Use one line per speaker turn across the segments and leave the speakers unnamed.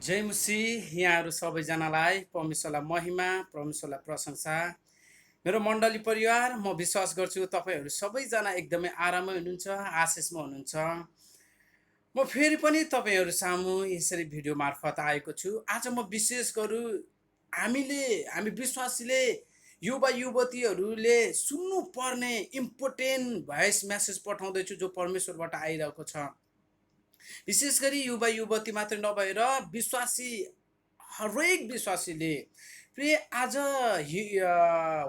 जय मसीह यहाँहरू सबैजनालाई परमेश्वरलाई महिमा परमेश्वरलाई प्रशंसा मेरो मण्डली परिवार म विश्वास गर्छु तपाईँहरू सबैजना एकदमै आरामै हुनुहुन्छ आशिषमा हुनुहुन्छ म फेरि पनि तपाईँहरू सामु यसरी भिडियो मार्फत आएको छु आज म विशेष गरू हामी विश्वासीले युवा युवतीहरूले सुन्नुपर्ने इम्पोर्टेन्ट भोइस मेसेज पठाउँदैछु जो परमेश्वरबाट आइरहेको छ विशेष गरी युवा युवती मात्रै नभएर विश्वासी हरेक विश्वासीले प्रिय आज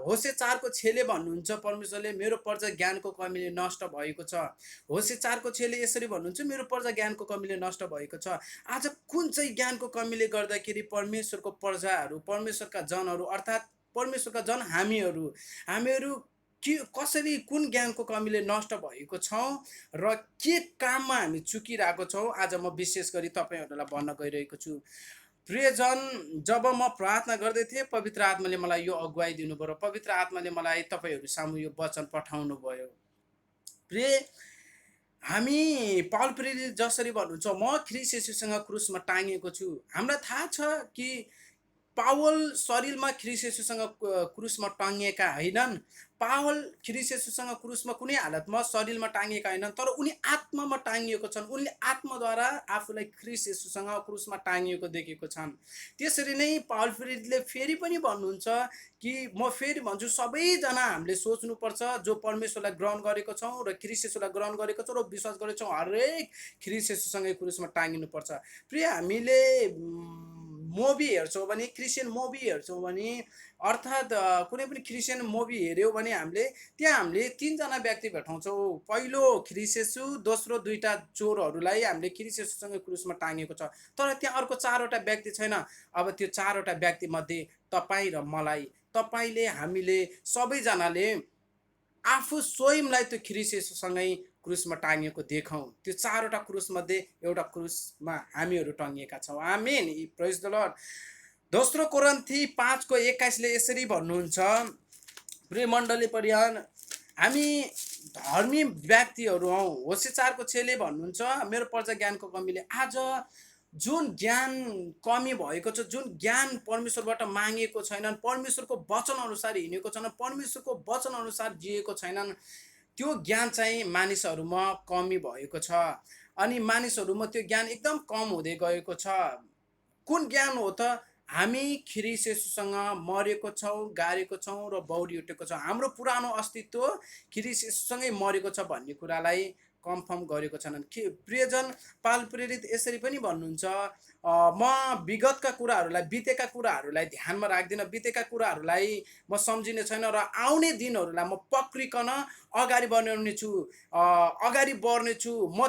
होसे चारको छेले भन्नुहुन्छ परमेश्वरले मेरो पर्जा ज्ञानको कमीले नष्ट भएको छ। होसे चारको छेले यसरी भन्नुहुन्छ मेरो पर्जा ज्ञानको कमीले नष्ट भएको छ। आज कुन चाहिँ ज्ञानको कमीले गर्दाखेरि परमेश्वरको पर्जाहरू परमेश्वरका जनहरू अर्थात् परमेश्वरका जन हामीहरू के कसरी कुन ज्ञानको कमीले नष्ट भएको छौँ र के काममा हामी चुकिरहेको छौँ आज म विशेष गरी तपाईँहरूलाई भन्न गइरहेको छु। प्रियजन, जब म प्रार्थना गर्दै थिएँ पवित्र आत्माले मलाई यो अगुवाई दिनुभयो र पवित्र आत्माले मलाई तपाईँहरू सामु यो वचन पठाउनु भयो। प्रिय, हामी पावल प्रेरित जसरी भन्नुहुन्छ म ख्रीष्ट येशूसँग क्रुसमा टाँगिएको छु। हामीलाई थाहा छ कि पावल शरीरमा ख्रीष्ट येशूसँग क्रुसमा टाँगिएका होइनन्। पावल ख्रीष्ट येशूसँग क्रुसमा कुनै हालतमा शरीरमा टाँगिएका होइनन्, तर उनी आत्मामा टाँगिएको छन्। उनले आत्माद्वारा आफूलाई ख्रीष्ट येशूसँग क्रुसमा टाँगिएको देखेको छन्। त्यसरी नै पावल प्रेरितले फेरि पनि भन्नुहुन्छ कि म फेरि भन्छु सबैजना हामीले सोच्नुपर्छ जो परमेश्वरलाई ग्रहण गरेको छौँ र ख्रीष्ट येशूलाई ग्रहण गरेको छौँ र विश्वास गरेको छौँ हरेक ख्रीष्ट येशूसँगै क्रुसमा टाँगिनुपर्छ। प्रिय, हामीले मुभी हेर्छौँ भने क्रिस्चियन मुभी हेर्छौँ भने अर्थात् कुनै पनि क्रिस्चियन मुभी हेऱ्यौँ भने हामीले तिनजना व्यक्ति भेटाउँछौँ। पहिलो ख्रीष्ट येशू, दोस्रो दुईटा चोरहरूलाई हामीले ख्रीष्ट येशूसँग क्रुसमा टाँगेको छ। तर त्यहाँ अर्को चारवटा व्यक्ति छैन। अब त्यो चारवटा व्यक्ति मध्ये तपाईँ र मलाई, तपाईँले, हामीले सबैजनाले आफू स्वयंलाई त्यो ख्रीष्ट येशूसँगै क्रुसमा टाँगिएको देखौँ। त्यो चारवटा क्रुसमध्ये एउटा क्रुसमा हामीहरू टङ्गिएका छौँ। आमेन, प्रेज द लर्ड। दोस्रो कोरिन्थी 5:21ले यसरी भन्नुहुन्छ, प्रिय मण्डली परिवार, हामी धर्मी व्यक्तिहरू हौँ। होसे चारको छेले भन्नुहुन्छ मेरो पर्जा ज्ञानको कमीले। आज जुन ज्ञान कमी भएको छ, जुन ज्ञान परमेश्वरबाट मागेको छैनन्, परमेश्वरको वचन अनुसार हिँडेको छैनन्, परमेश्वरको वचन अनुसार जिएको छैनन्, त्यो ज्ञान चाहिँ मानिसहरूमा कमी भएको छ। अनि मानिसहरूमा त्यो ज्ञान एकदम कम हुँदै गएको छ। कुन ज्ञान हो त? हामी ख्रीष्ट येशूसँग मरेको छौँ, गाडेको छौँ र बौरी उठेको छौँ। हाम्रो पुरानो अस्तित्व ख्रीष्ट येशूसँगै मरेको छ भन्ने कुरालाई कन्फर्म गरेको छैनन्। प्रियजन, पावल प्रेरित यसरी पनि भन्नुहुन्छ, म विगतका कुराहरूलाई बितेका कुराहरूलाई ध्यानमा राख्दिनँ, बितेका कुराहरूलाई म सम्झिने छैन र आउने दिनहरूलाई म पक्रिकन अगाडि बढाउनेछु, अगाडि बढ्नेछु। म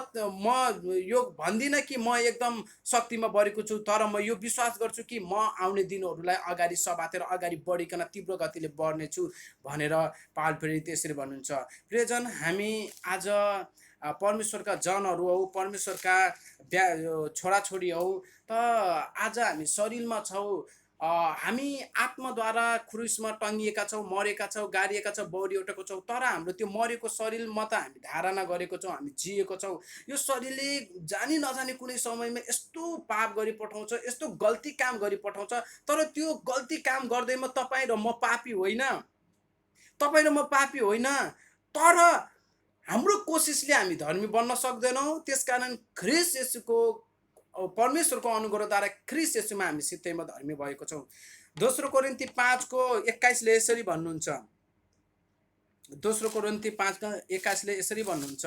यो भन्दिनँ कि म एकदम शक्तिमा बढेको छु, तर म यो विश्वास गर्छु कि म आउने दिनहरूलाई अगाडि सबातेर अगाडि बढिकन तीव्र गतिले बढ्नेछु भनेर पावल प्रेरित यसरी भन्नुहुन्छ। प्रियजन, हामी आज परमेश्वरका जनहरू हौ, परमेश्वरका छोराछोरी हौ, त आज हामी शरीरमा छौँ। हामी आत्माद्वारा क्रुसमा टङ्गिएका छौँ, मरेका छौँ, गाडिएका छौँ, बौरी उठेको छौँ। तर हाम्रो त्यो मरेको शरीरमा त हामी धारणा गरेको छौँ, हामी जिएको छौँ। यो शरीरले जानी नजानी कुनै समयमा यस्तो पाप गरी पठाउँछ, यस्तो गल्ती काम गरी पठाउँछ। तर त्यो गल्ती काम गर्दैमा तपाईँ र म पापी होइन, तपाईँ र म पापी होइन। तर हाम्रो कोसिसले हामी धर्मी बन्न सक्दैनौँ। त्यसकारण ख्रीष्ट येशूको परमेश्वरको अनुग्रहद्वारा ख्रीष्ट येशूमा हामी सित्तैमा धर्मी भएको छौँ। दोस्रो कोरिन्थी 5:21ले यसरी भन्नुहुन्छ, दोस्रो कोरिन्थी 5:21ले यसरी भन्नुहुन्छ,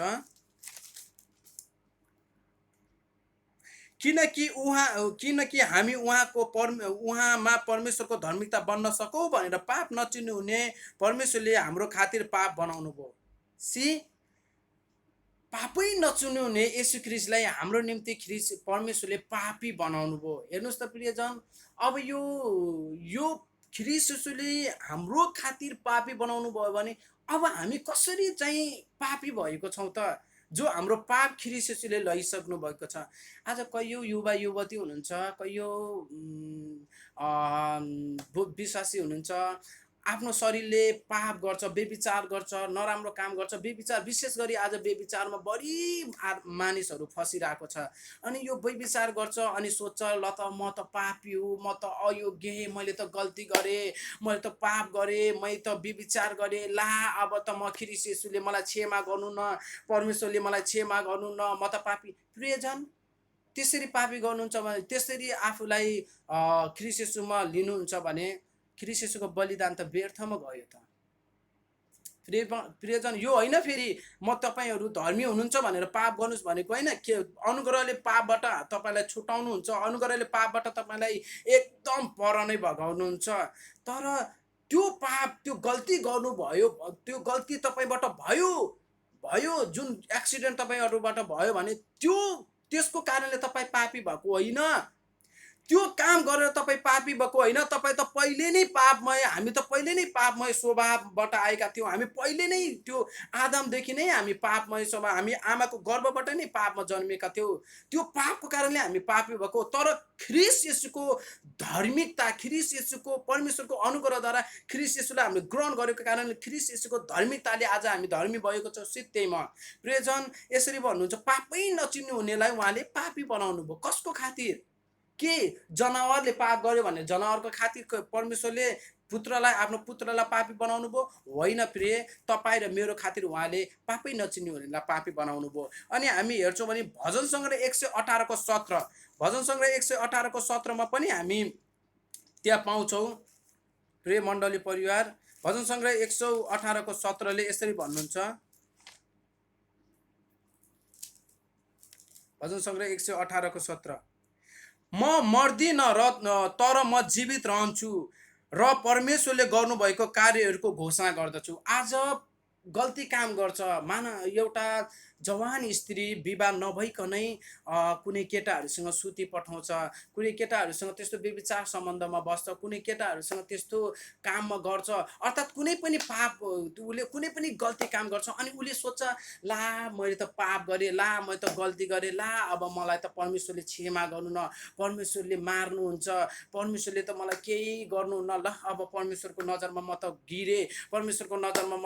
किनकि हामी उहाँमा परमेश्वरको धार्मिकता बन्न सकौँ भनेर पाप नचिन्नु हुने परमेश्वरले हाम्रो खातिर पाप बनाउनु भयो। पापै नचुन्नु हुने येशू ख्रीष्टलाई हाम्रो निम्ति परमेश्वरले पापी बनाउनु भयो। हेर्नुहोस् त प्रियजन, अब यो ख्रीष्ट येशूले हाम्रो खातिर पापी बनाउनु भयो भने अब हामी कसरी चाहिँ पापी भएको छौँ त? जो हाम्रो पाप ख्रीष्ट येशूले लैसक्नु भएको छ। आज कैयौँ युवा युवती हुनुहुन्छ, कैयौँ विश्वासी हुनुहुन्छ, आफ्नो शरीरले पाप गर्छ, व्यभिचार गर्छ, नराम्रो काम गर्छ। व्यभिचार विशेष गरी आज व्यभिचारमा बढी मानिसहरू फसिरहेको छ। अनि यो व्यभिचार गर्छ अनि सोच्छ ल त म त पापी हुँ, म त अयोग्य, मैले त गल्ती गरेँ, मैले त पाप गरेँ, मैले त व्यभिचार गरेँ, ला अब त म ख्रीष्ट येशूले मलाई क्षमा गर्नु न, परमेश्वरले मलाई क्षमा गर्नु न, म त पापी। प्रियजन, त्यसरी पापी गर्नुहुन्छ भने, त्यसरी आफूलाई ख्रीष्ट येशूमा लिनुहुन्छ भने ख्रीष्ट येशूको बलिदान त व्यर्थमा गयो त। प्रियजन, यो होइन फेरि म तपाईँहरू धर्मी हुनुहुन्छ भनेर पाप गर्नुहोस् भनेको होइन। के अनुग्रहले पापबाट तपाईँलाई छुटाउनुहुन्छ, अनुग्रहले पापबाट तपाईँलाई एकदम पर नै भगाउनुहुन्छ। तर त्यो पाप, त्यो गल्ती गर्नुभयो, त्यो गल्ती तपाईँबाट भयो भयो जुन एक्सिडेन्ट तपाईँहरूबाट भयो भने त्यसको कारणले तपाईँ पापी भएको होइन। त्यो काम गरेर तपाईँ पापी भएको होइन। तपाईँ त पहिले नै पापमय, हामी त पहिले नै पापमय स्वभावबाट आएका थियौँ। हामी पहिले नै त्यो आदमदेखि नै हामी पापमय स्वभाव, हामी आमाको गर्भबाट नै पापमा जन्मेका थियौँ। त्यो पापको कारणले हामी पापी भएको। तर ख्रीष्ट येशूको धार्मिकता, ख्रीष्ट येशूको परमेश्वरको अनुग्रहद्वारा ख्रीष्ट येशूलाई हामीले ग्रहण गरेको कारणले ख्रीष्ट येशूको धार्मिकताले आज हामी धर्मी भएको छ सित्तैमा। प्रियजन, यसरी भन्नुहुन्छ पापै नचिन्नु हुनेलाई उहाँले पापी बनाउनु भयो। कसको खातिर? के जनावरले पाप गर्यो भने जनावरको खातिर परमेश्वरले पुत्रलाई, आफ्नो पुत्रलाई पापी बनाउनु भयो? होइन प्रिय, तपाईँ र मेरो खातिर उहाँले पापै नचिन्ने हुनेलाई पापी बनाउनु भयो। अनि हामी हेर्छौँ भने भजन सङ्ग्रह 118 को 17, भजन सङ्ग्रह 118 को 17 पनि हामी त्यहाँ पाउँछौँ। प्रिय मण्डली परिवार, भजन सङ्ग्रह 118 को 17 यसरी भन्नुहुन्छ। भजन सङ्ग्रह 118 को 17, म मर्दिन तर म जीवित रहन्छु र परमेश्वरले गर्नुभएको कार्यहरूको घोषणा गर्दछु। आज गल्ती काम गर्छ, मान एउटा जवान स्त्री विवाह नभइकनै कुनै केटाहरूसँग सुती पठाउँछ, कुनै केटाहरूसँग त्यस्तो व्यभिचार सम्बन्धमा बस्छ, कुनै केटाहरूसँग त्यस्तो काममा गर्छ, अर्थात् कुनै पनि पाप, उसले कुनै पनि गल्ती काम गर्छ। अनि उसले सोच्छ ला मैले त पाप गरेँ, ला मैले त गल्ती गरेँ, ला अब मलाई त परमेश्वरले क्षमा गर्नु न, परमेश्वरले मार्नुहुन्छ, परमेश्वरले त मलाई केही गर्नुहुन्न, ल अब परमेश्वरको नजरमा म त गिरेँ, परमेश्वरको नजरमा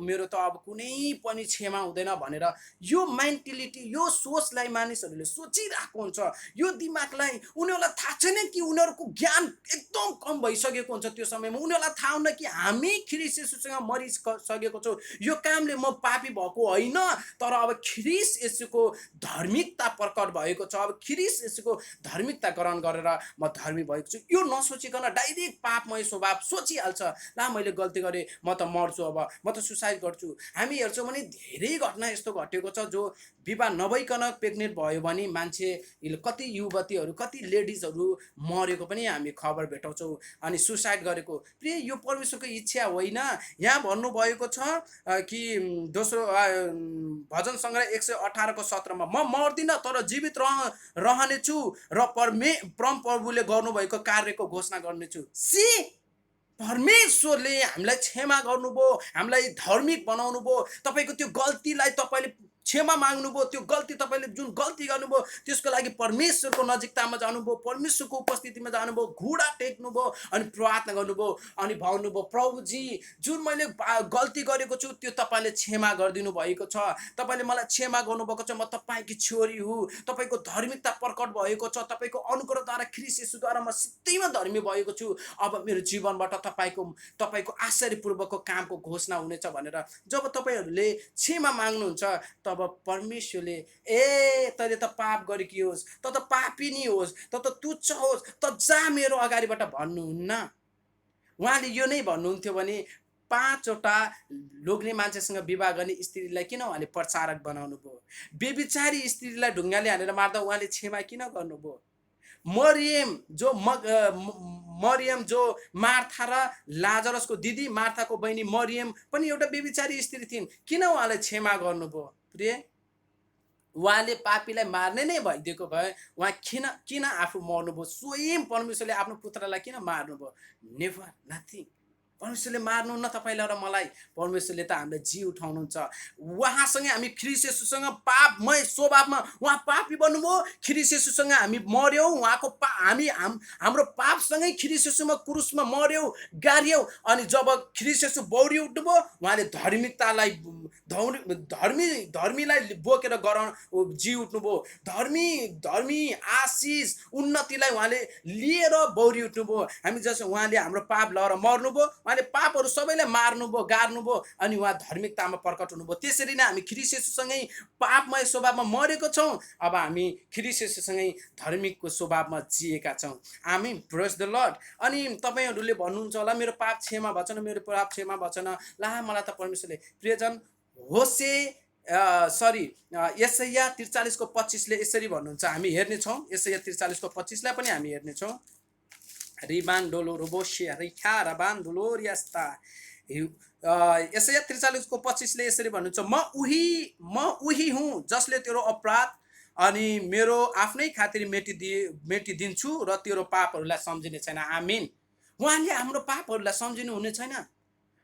मेरो त अब कुनै पनि क्षमा हुँदैन भनेर यो मेन्टालिटी, यो सोचलाई मानिसहरूले सोचिरहेको हुन्छ। यो दिमागलाई, उनीहरूलाई थाहा छैन कि उनीहरूको ज्ञान एकदम कम भइसकेको हुन्छ। त्यो समयमा उनीहरूलाई थाहा हुन्न कि हामी ख्रीष्ट येशूसँग मरिसकेको छौँ। यो कामले म पापी भएको होइन, तर अब ख्रीष्ट येशूको धार्मिकता प्रकट भएको छ। अब ख्रीष्ट येशूको धार्मिकता ग्रहण गरेर म धर्मी भएको छु। यो नसोचिकन डाइरेक्ट पापमय स्वभाव सोचिहाल्छ, ला मैले गल्ती गरेँ, म त मर्छु, अब म त सुसाइड गर्छु। हामी हेर्छौँ भने धेरै घटना यस्तो घटेको छ जो विवाह नभइकन प्रेग्नेन्ट भयो भने मान्छे, कति युवतीहरू, कति लेडिजहरू मरेको पनि हामी खबर भेटाउँछौँ, अनि सुसाइड गरेको। प्रिय, यो परमेश्वरको इच्छा होइन। यहाँ भन्नुभएको छ कि दोस्रो भजन सङ्ग्रह 118 को 17 म मर्दिन तर जीवित रहनेछु र परम प्रभुले गर्नुभएको कार्यको घोषणा गर्नेछु। परमेश्वरले हामीलाई क्षमा गर्नुभयो, हामीलाई धार्मिक बनाउनु भयो। तपाईँको त्यो गल्तीलाई तपाईँले क्षमा माग्नुभयो, त्यो गल्ती, तपाईँले जुन गल्ती गर्नुभयो त्यसको लागि परमेश्वरको नजिकतामा जानुभयो, परमेश्वरको उपस्थितिमा जानुभयो, घुँडा टेक्नुभयो अनि प्रार्थना गर्नुभयो अनि भन्नुभयो प्रभुजी जुन मैले गल्ती गरेको छु त्यो तपाईँले क्षमा गरिदिनु भएको छ, तपाईँले मलाई क्षमा गर्नुभएको छ, म तपाईँकी छोरी हुँ, तपाईँको धार्मिकता प्रकट भएको छ, तपाईँको अनुग्रहद्वारा ख्रीष्ट येशूद्वारा म सित्तैमा धर्मी भएको छु। अब मेरो जीवनबाट तपाईँको आश्चर्यपूर्वकको कामको घोषणा हुनेछ भनेर जब तपाईँहरूले क्षमा माग्नुहुन्छ तब परमेश्वरले तैँले त पाप गरेकी होस्, त पापी नै होस्, त तुच्छ होस्, त जा मेरो अगाडिबाट भन्नुहुन्न। उहाँले यो नै भन्नुहुन्थ्यो भने 5 वटा लोग्ने मान्छेसँग विवाह गर्ने स्त्रीलाई किन उहाँले प्रचारक बनाउनु भयो? व्यभिचारी स्त्रीलाई ढुङ्गाले हानेर मार्दा उहाँले क्षमा किन गर्नुभयो? मरियम जो मार्था र लाजरसको दिदी, मार्थाको बहिनी मरियम पनि एउटा व्यभिचारी स्त्री थिइन्, किन उहाँलाई क्षमा गर्नुभयो? प्रिय, उहाँले पापीलाई मार्ने नै भइदिएको भए उहाँ किन आफू मर्नुभयो? स्वयं परमेश्वरले आफ्नो पुत्रलाई किन मार्नुभयो? Never, nothing. परमेश्वरले मार्नुहुन्न तपाईँलाई र मलाई। परमेश्वरले त हामीलाई जी उठाउनुहुन्छ। उहाँसँगै हामी ख्रीष्ट येशूसँग पापमय स्वभावमा उहाँ पापी बन्नुभयो, ख्रीष्ट येशूसँग हामी मर्यौँ, उहाँको हाम्रो पापसँगै ख्रीष्ट येशूमा क्रुसमा मर्यौँ, गाड्यौँ। अनि जब ख्रीष्ट येशू बौरी उठ्नुभयो, उहाँले धर्मिकतालाई धर्मीलाई बोकेर जी उठ्नुभयो। धर्मी धर्मी आशिष उन्नतिलाई उहाँले लिएर बौरी उठ्नुभयो। हामी जस्तो उहाँले हाम्रो पाप लगेर मर्नुभयो, उहाँले पापहरू सबैलाई मार्नुभयो, गाड्नुभयो, अनि उहाँ धार्मिकतामा प्रकट हुनुभयो। त्यसरी नै हामी ख्रीष्ट येशूसँगै पापमय स्वभावमा मरेको छौँ, अब हामी ख्रीष्ट येशूसँगै धार्मिकको स्वभावमा जिएका छौँ। आमीन, प्रेज द लर्ड। अनि तपाईँहरूले भन्नुहुन्छ होला मेरो पाप क्षमा भएन, मेरो पाप क्षमा भएन, ला मलाई त परमेश्वरले। प्रियजन, होसे यसैया 43 को 25 यसरी भन्नुहुन्छ, हामी हेर्नेछौँ। यसैया 43 को 25 पनि हामी हेर्नेछौँ। रिबान डोलो रोबोसिया रिखा रबान डोलोरियास्ता। यसैया 43 को 25 यसरी भन्नुहुन्छ, म उही हुँ जसले तेरो अपराध अनि मेरो आफ्नै खातिर मेटिदिन्छु र तेरो पापहरूलाई सम्झिने छैन। आमीन। उहाँले हाम्रो पापहरूलाई सम्झिनु हुने छैन,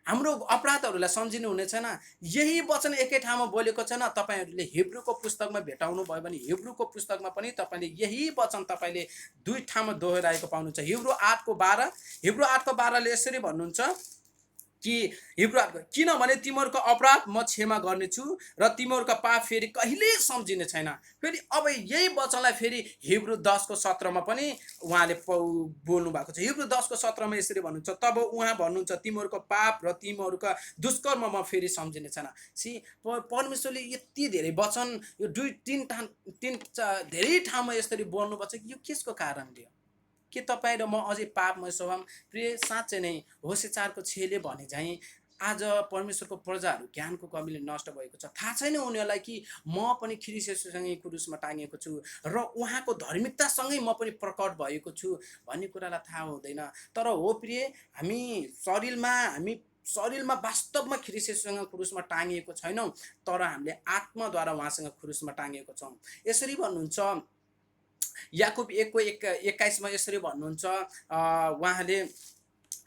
हाम्रो अपराधहरूलाई सम्झिनु हुने छैन। यही वचन एकै ठाउँमा बोलेको छैन। तपाईँहरूले हिब्रूको पुस्तकमा भेटाउनु भयो भने हिब्रूको पुस्तकमा पनि तपाईँले यही वचन तपाईँले 2 ठाउँमा दोहोऱ्याएको पाउनुहुन्छ। हिब्रू 8:12 यसरी भन्नुहुन्छ कि किनभने तिमीहरूको अपराध म क्षमा गर्नेछु र तिमीहरूका पाप फेरि कहिले सम्झिने छैन। फेरि अब यही वचनलाई फेरि हिब्रू 10:17 पनि उहाँले बोल्नु भएको छ। हिब्रू 10:17 यसरी भन्नुहुन्छ, तब उहाँ भन्नुहुन्छ तिमीहरूको पाप र तिमीहरूका दुष्कर्म म फेरि सम्झिने छैन। परमेश्वरले यति धेरै वचन यो 2-3 धेरै ठाउँमा यसरी बोल्नुपर्छ कि यो कसको कारणले हो? के तपाईँ र म अझै पापमय स्वभाव? प्रिय, साँच्चै नै होसे 4 को 6 भने झैँ आज परमेश्वरको प्रजाहरू ज्ञानको कमीले नष्ट भएको छ। थाहा छैन उनीहरूलाई कि म पनि ख्रीष्ट येशूसँगै क्रुसमा टाँगिएको छु र उहाँको धार्मिकतासँगै म पनि प्रकट भएको छु भन्ने कुरालाई थाहा हुँदैन। तर हो प्रिय, हामी शरीरमा वास्तवमा ख्रीष्ट येशूसँग क्रुसमा टाँगिएको छैनौँ, तर हामीले आत्माद्वारा उहाँसँग क्रुसमा टाँगिएको छौँ। यसरी भन्नुहुन्छ याकुब 1:21 यसरी भन्नुहुन्छ, उहाँले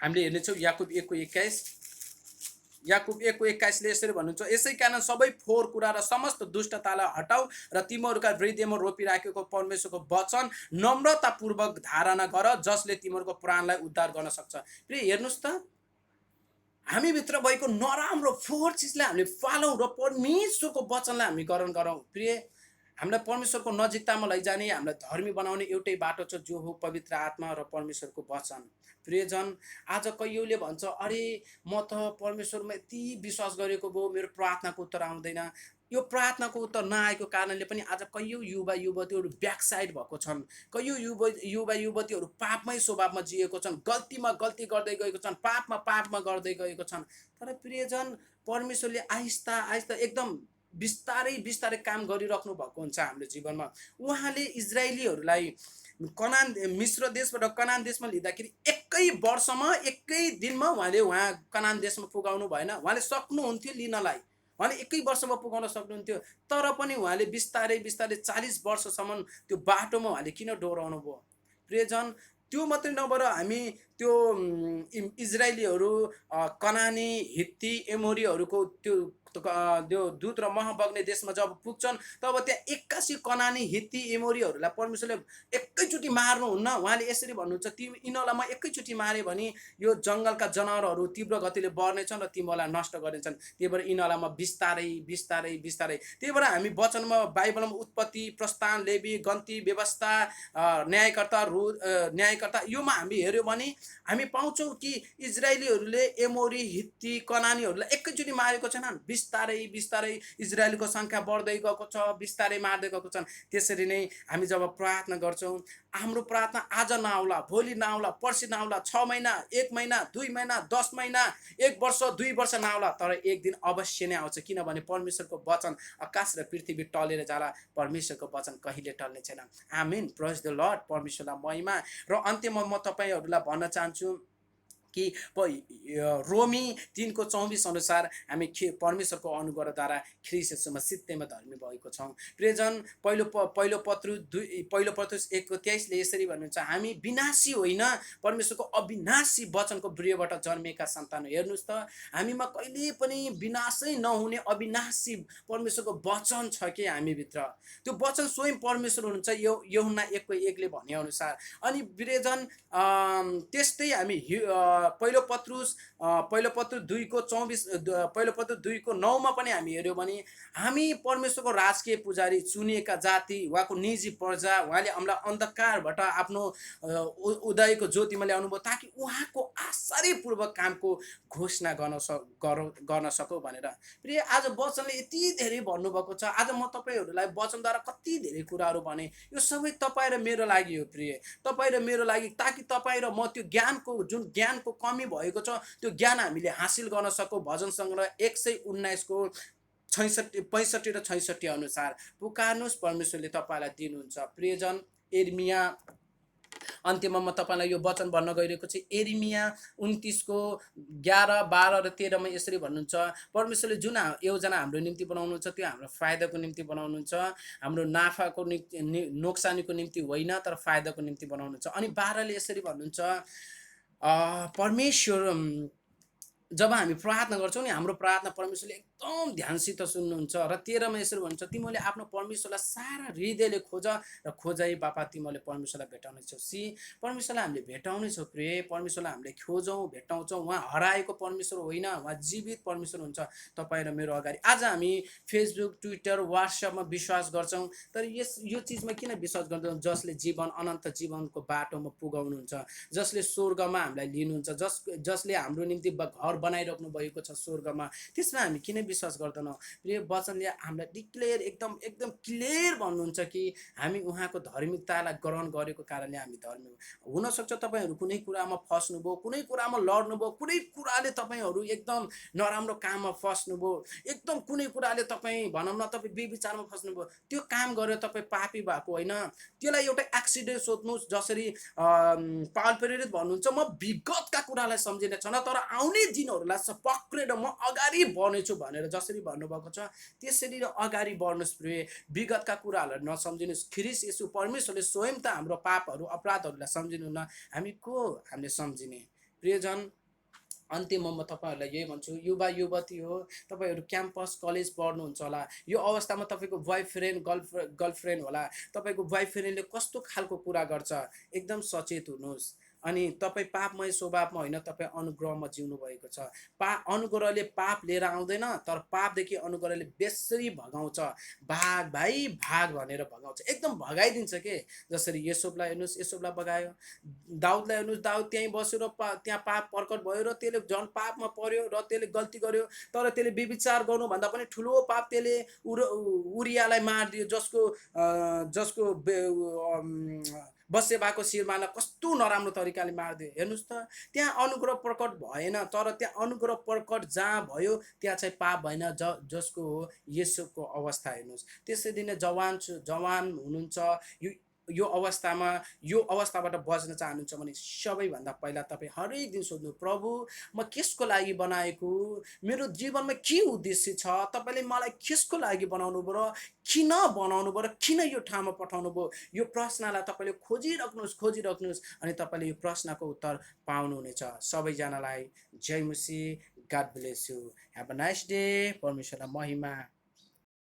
हामीले हेर्नेछौँ याकुब 1:21 यसरी भन्नुहुन्छ, यसै कारण सबै फोहोर कुरा र समस्त दुष्टतालाई हटाऊ र तिमीहरूका हृदयमा रोपिराखेको परमेश्वरको वचन नम्रतापूर्वक धारणा गर, जसले तिमीहरूको प्राणलाई उद्धार गर्न सक्छ। प्रिय, हेर्नुहोस् त, हामीभित्र भएको नराम्रो फोहोर चिजलाई हामीले फालौँ र परमेश्वरको वचनलाई हामी ग्रहण गरौँ। प्रिय, हामीलाई परमेश्वरको नजिकतामा लैजाने, हामीलाई धर्मी बनाउने एउटै बाटो छ, जो हो पवित्र आत्मा र परमेश्वरको वचन। प्रियजन, आज कयौले भन्छ, अरे म त परमेश्वरमा यति विश्वास गरेको भयो, मेरो प्रार्थनाको उत्तर आउँदैन। यो प्रार्थनाको उत्तर नआएको कारणले पनि आज कयौँ युवा युवतीहरू ब्याकसाइड भएको छन्। कयौँ युवा युवतीहरू पापमै स्वभावमा जिएको छन्, गल्तीमा गल्ती गर्दै गएको छन्, पापमा गर्दै गएको छन्। तर प्रियजन, परमेश्वरले आहिस्ता आहिस्ता एकदम बिस्तारै बिस्तारै काम गरिराख्नु भएको हुन्छ हाम्रो जीवनमा। उहाँले इजरायलीहरूलाई मिश्र देशबाट कनान देशमा लिँदाखेरि एकै वर्षमा एकै दिनमा उहाँले कनान देशमा पुगाउनु भएन। उहाँले सक्नुहुन्थ्यो लिनलाई, उहाँले एकै वर्षमा पुगाउन सक्नुहुन्थ्यो, तर पनि उहाँले बिस्तारै बिस्तारै 40 वर्षसम्म त्यो बाटोमा उहाँले किन डोराउनु भयो? प्रियजन, त्यो मात्रै नभएर हामी त्यो इजरायलीहरू कनानी, हित्ती, एमोरीहरूको त्यो दुध र मह बग्ने देशमा जब पुग्छन्, तब त्यहाँ 81 कनानी, हित्ती, एमोरीहरूलाई परमेश्वरले एकैचोटि मार्नुहुन्न। उहाँले यसरी भन्नुहुन्छ, यिनीहरूलाई म एकैचोटि मारेँ भने यो जङ्गलका जनावरहरू तीव्र गतिले बढ्नेछन् र तिमीहरूलाई नष्ट गर्नेछन्। त्यही भएर यिनीहरूलाई म बिस्तारै बिस्तारै बिस्तारै, त्यही भएर हामी वचनमा, बाइबलमा उत्पत्ति, प्रस्थान, लेवी, गन्ती, व्यवस्था, न्यायकर्ता योमा हामी हेऱ्यौँ भने हामी पाउँछौँ कि इजरायलीहरूले एमोरी, हित्ती, कनानीहरूलाई एकैचोटि मारेको छैनन्। बिस्तारै बिस्तारै इजरायलको सङ्ख्या बढ्दै गएको छ, बिस्तारै मार्दै गएको छन्। त्यसरी नै हामी जब प्रार्थना गर्छौँ, हाम्रो प्रार्थना आज नआउला, भोलि नआउला, पर्सि नआउला, 6 महिना, 1 महिना, 2 महिना, 10 महिना, 1 वर्ष, 2 वर्ष नआउला, तर एक दिन अवश्य नै आउँछ। किनभने परमेश्वरको वचन आकाश र पृथ्वी टलेर जाला, परमेश्वरको वचन कहिले टल्ने छैन। आमीन, प्रेज द लर्ड। परमेश्वरलाई महिमा। र अन्त्यमा म तपाईँहरूलाई भन्न चाहन्छु कि रोमी 3:24 अनुसार हामी परमेश्वरको अनुग्रहद्वारा ख्रीष्ट येशूमा सित्तैमा धर्मी भएको छौँ। प्रियजन, पहिलो पत्रुस 1:23ले यसरी भन्नुहुन्छ, हामी विनाशी होइन, परमेश्वरको अविनाशी वचनको गृहबाट जन्मेका सन्तान हो। हेर्नुहोस् त, हामीमा कहिले पनि विनाशै नहुने अविनाशी परमेश्वरको वचन छ कि हामीभित्र। त्यो वचन स्वयं परमेश्वर हुनुहुन्छ, यूहन्ना 1:1ले भनेअनुसार। अनि प्रियजन, त्यस्तै हामी पहिलो पत्रुस 2:24 पहिलो पत्रुस 2:9 मा पनि हामी हेऱ्यौँ भने हामी परमेश्वरको राजकीय पुजारी, चुनिएका जाति, उहाँको निजी प्रजा, उहाँले हामीलाई अन्धकारबाट आफ्नो उदयको ज्योतिमा ल्याउनुभयो ताकि उहाँको आश्चर्यपूर्वक कामको घोषणा गर्न सकौँ भनेर। प्रिय, आज वचनले यति धेरै भन्नुभएको छ। आज म तपाईँहरूलाई वचनद्वारा कति धेरै कुराहरू भने, यो सबै तपाईँ र मेरो लागि हो प्रिय, तपाईँ र मेरो लागि, ताकि तपाईँ र म त्यो जुन ज्ञानको कमी भएको छ त्यो ज्ञान हामीले हासिल गर्न सकौँ। भजन सङ्ग्रह 119को 65 र 66 अनुसार पुकार्नुहोस्, परमेश्वरले तपाईँलाई दिनुहुन्छ। प्रियजन, एर्मिया, अन्त्यमा म तपाईँलाई यो वचन भन्न गइरहेको छु। एर्मिया 29को 11, 12 र 13 मा यसरी भन्नुहुन्छ, परमेश्वरले जुन योजना हाम्रो निम्ति बनाउनुहुन्छ त्यो हाम्रो फाइदाको निम्ति बनाउनुहुन्छ, हाम्रो नाफाको निम्ति, नोक्सानीको निम्ति होइन, तर फाइदाको निम्ति बनाउनुहुन्छ। अनि 12ले यसरी भन्नुहुन्छ, परमेश्वर, जब हामी प्रार्थना गर्छौँ नि, हाम्रो प्रार्थना परमेश्वरले एकदम ध्यानसित सुन्नुहुन्छ। र 13 मा यसरी भन्छ, तिमीले आफ्नो परमेश्वरलाई सारा हृदयले खोज र खोजाइ बापा तिमीले परमेश्वरलाई भेटाउनेछौ। परमेश्वरलाई हामीले भेटाउनेछौँ प्रिय, परमेश्वरलाई हामीले खोजौँ, भेटाउँछौँ। उहाँ हराएको परमेश्वर होइन, उहाँ जीवित परमेश्वर हुन्छ तपाईँ र मेरो अगाडि। आज हामी फेसबुक, ट्विटर, व्हाट्सएपमा विश्वास गर्छौँ, तर यो चिजमा किन विश्वास गर्छौँ? जसले जीवन, अनन्त जीवनको बाटोमा पुगाउनुहुन्छ, जसले स्वर्गमा हामीलाई लिनुहुन्छ, जसले हाम्रो निम्ति घर बनाइराख्नु भएको छ स्वर्गमा, त्यसमा हामी किन विश्वास गर्दैनौँ? प्रिय, वचनले हामीलाई डिक्लेयर एकदम क्लियर भन्नुहुन्छ कि हामी उहाँको धार्मिकतालाई ग्रहण गरेको कारणले हामी धर्मी हो। हुनसक्छ तपाईँहरू कुनै कुरामा फस्नुभयो, कुनै कुरामा लड्नुभयो, कुनै कुराले तपाईँहरू एकदम नराम्रो काममा फस्नुभयो, एकदम कुनै कुराले तपाईँ, भनौँ न, तपाईँ बेविचारमा फस्नुभयो, त्यो काम गरेर तपाईँ पापी भएको होइन। त्यसलाई एउटा एक्सिडेन्ट सोध्नुहोस्, जसरी पावल प्रेरित भन्नुहुन्छ, म विगतका कुरालाई सम्झिने छैन, तर आउने दिनहरूलाई पक्रेर म अगाडि बढ्नेछु भनेर जसरी भन्नुभएको छ, त्यसरी अगाडि बढ्नुहोस् प्रिय। विगतका कुराहरूलाई नसम्झिनुहोस्। ख्रीष्ट येशू परमेश्वरले स्वयं त हाम्रो पापहरू, अपराधहरूलाई सम्झिनुहुन्न, हामी को हामीले सम्झिने? प्रियजन, अन्त्यमा म तपाईँहरूलाई यही भन्छु, युवा युवती हो, तपाईँहरू क्याम्पस कलेज पढ्नुहुन्छ होला, यो अवस्थामा तपाईँको बोयफ्रेन्ड गर्लफ्रेन्ड होला, तपाईँको बोयफ्रेन्डले कस्तो खालको कुरा गर्छ, एकदम सचेत हुनुहोस्। अनि तपाईँ पापमय स्वभावमा होइन, तपाईँ अनुग्रहमा जिउनु भएको छ। अनुग्रहले पाप लिएर आउँदैन, तर पापदेखि अनुग्रहले बेसरी भगाउँछ। भाग भाइ भाग भनेर भगाउँछ, एकदम भगाइदिन्छ के। जसरी यसोबलाई हेर्नुहोस्, यसोबलाई भगायो। दाउदलाई हेर्नुहोस्, दाउद त्यहीँ बसेर त्यहाँ पाप प्रकट भयो र त्यसले झन् पापमा पर्यो र त्यसले गल्ती गर्यो, तर त्यसले व्यभिचार गर्नुभन्दा पनि ठुलो पाप त्यसले उरियालाई मारिदियो, जसको बसेबाको शिरमालाई कस्तो नराम्रो तरिकाले मारिदियो। हेर्नुहोस् त, त्यहाँ अनुग्रह प्रकट भएन, तर त्यहाँ अनुग्रह प्रकट जहाँ भयो त्यहाँ चाहिँ पाप भएन, जसको हो येशूको अवस्था। हेर्नुहोस्, त्यसरी नै जवान हुनुहुन्छ, यो अवस्थाबाट बच्न चाहनुहुन्छ भने सबैभन्दा पहिला तपाईँ हरेक दिन सोध्नु, प्रभु म कसको लागि बनाएको, मेरो जीवनमा के उद्देश्य छ, तपाईँले मलाई कसको लागि बनाउनु भयो र किन बनाउनु भयो र किन यो ठाउँमा पठाउनु भयो? यो प्रश्नलाई तपाईँले खोजिराख्नुहोस् अनि तपाईँले यो प्रश्नको उत्तर पाउनुहुनेछ। सबैजनालाई जय मसीह, God bless you, have a nice day, परमेश्वरलाई महिमा।